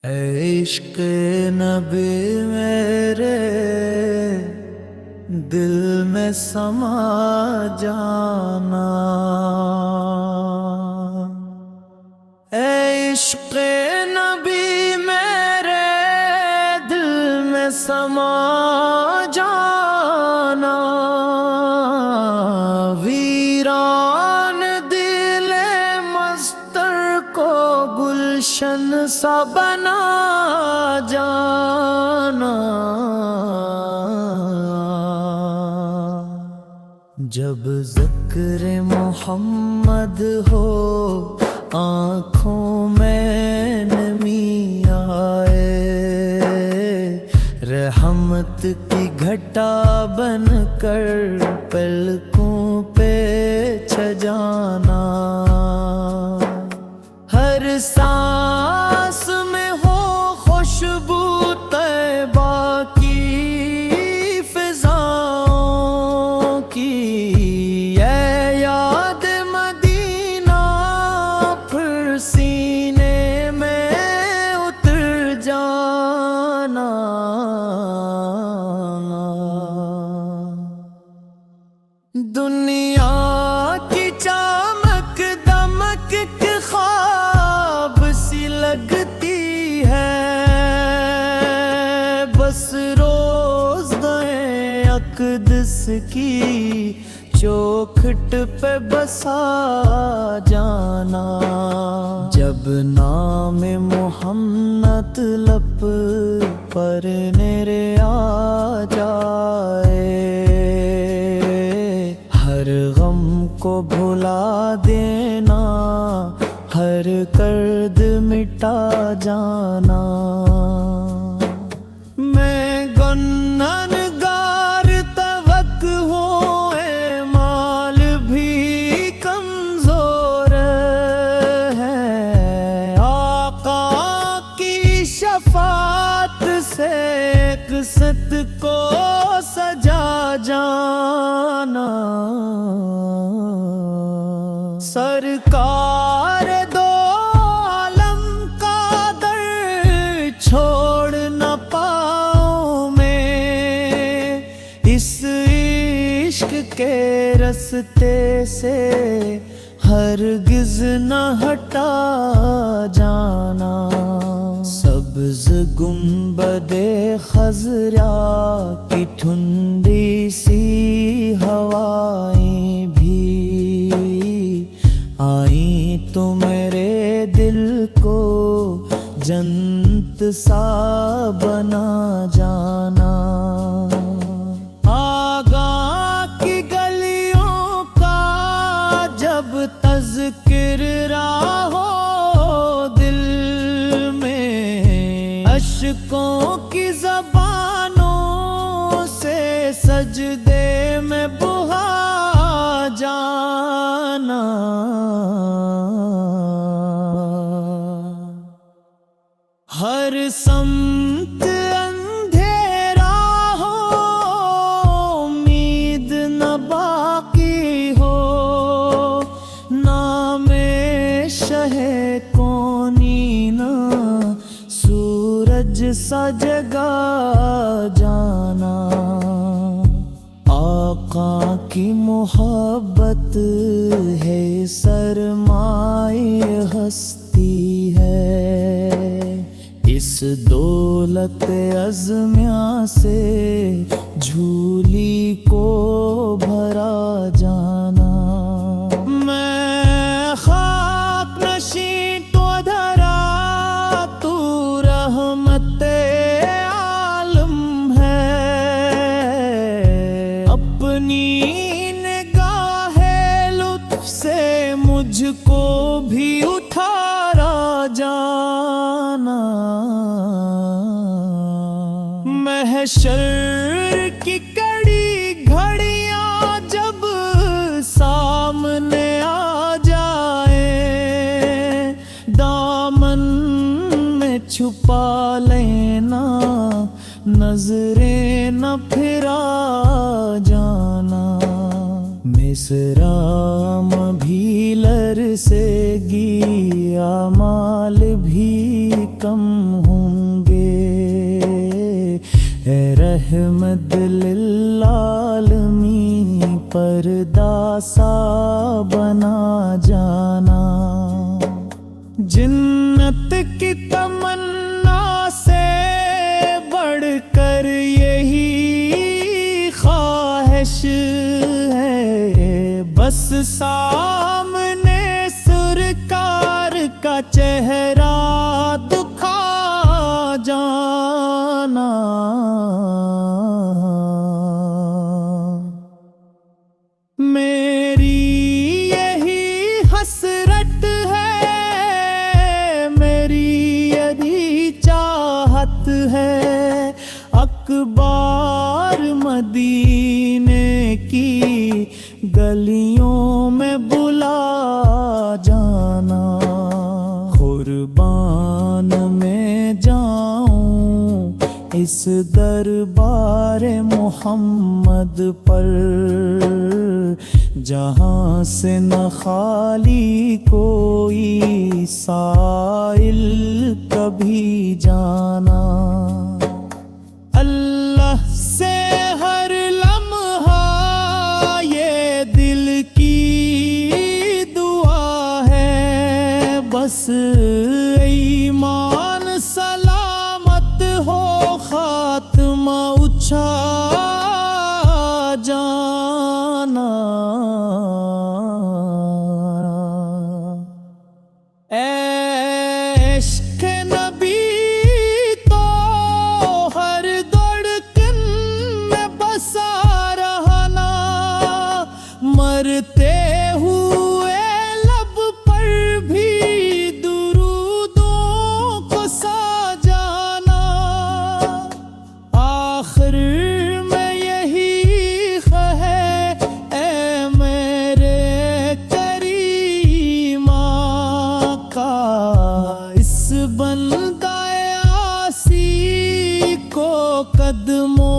اے عشق نبی میرے دل میں سما جانا، اے عشق نبی میرے دل میں سما جانا، ویران دل مستر کو گلشن سا بنا جانا، جب ذکر محمد ہو آنکھوں میں نمی آئے، رحمت کی گھٹا بن کر پلکوں پہ چھجانا، ہر سانس میں ہو خوشبو طیبہ کی فضاؤں کی، اے یاد مدینہ پھر سینے میں اتر جانا، دنیا کی چمک دمک کے خواب سی لگتی ہے، بس روز گئے اقدس کی چوکھٹ پہ بسا جانا، جب نام محمد لب پر میرے آ جائے، ہر غم کو بھلا دینا، ہر کرد مٹا جانا، میں گنہگار توق ہوں، اعمال بھی کمزور ہے، آقا کی شفاعت سے قسط کو سجا جانا، سرکار دو عالم کا در چھوڑ نہ پاؤں میں، اس عشق کے رستے سے ہرگز نہ ہٹا جانا، سبز گنبد خضرا کی ٹھنڈی سی ہوائیں بھی آئیں تو میرے دل کو جنت سا بنا جانا، آگاہ کی گلیوں کا جب تذکر رہو دل میں، اشکوں کی زبانوں سے سجدے میں بہا جانا، ہر سمت اندھیرا ہو امید نہ باقی ہو، نام شہ کونی نہ سورج سا جگا جانا، آقا کی محبت ہے سرمائے ہستی ہے، اس دولت ازمیاں سے جھولی کو بھرا جانا، میں خاک نشیں تو دھرا تو رحمت عالم ہے، اپنی نگاہ لطف سے مجھ کو بھی اٹھارا جانا، محشر کی کڑی گھڑیاں جب سامنے آ جائے، دامن میں چھپا لینا، نظریں نہ پھرا جانا، مصرام بھی لرزے گی، اعمال بھی کم ہوں، رحمت للعالمین پردہ سا بنا جانا، جنت کی تمنا سے بڑھ کر یہی خواہش ہے، بس سامنے سرکار کا چہرہ دکھا جانا۔ میری یہی حسرت ہے، میری یہی چاہت ہے، اخبار مدینے کی گلیوں میں بلا جانا، قربان میں جاؤں اس دربار محمد پر، جہاں سے نہ خالی کوئی سائل کبھی جانا۔ اللہ سے ہر لمحہ یہ دل کی دعا ہے، بس ایمان سلامت ہو، خاتمہ اچھا جانا۔ عشق نبی تو ہر دھڑکن میں بسا رہنا، مرتے ہوئے لب پر بھی درودوں کو سجانا، آخر میں یہی ہے اے میرے کریم آقا، اس بندہ عاصی کو قدموں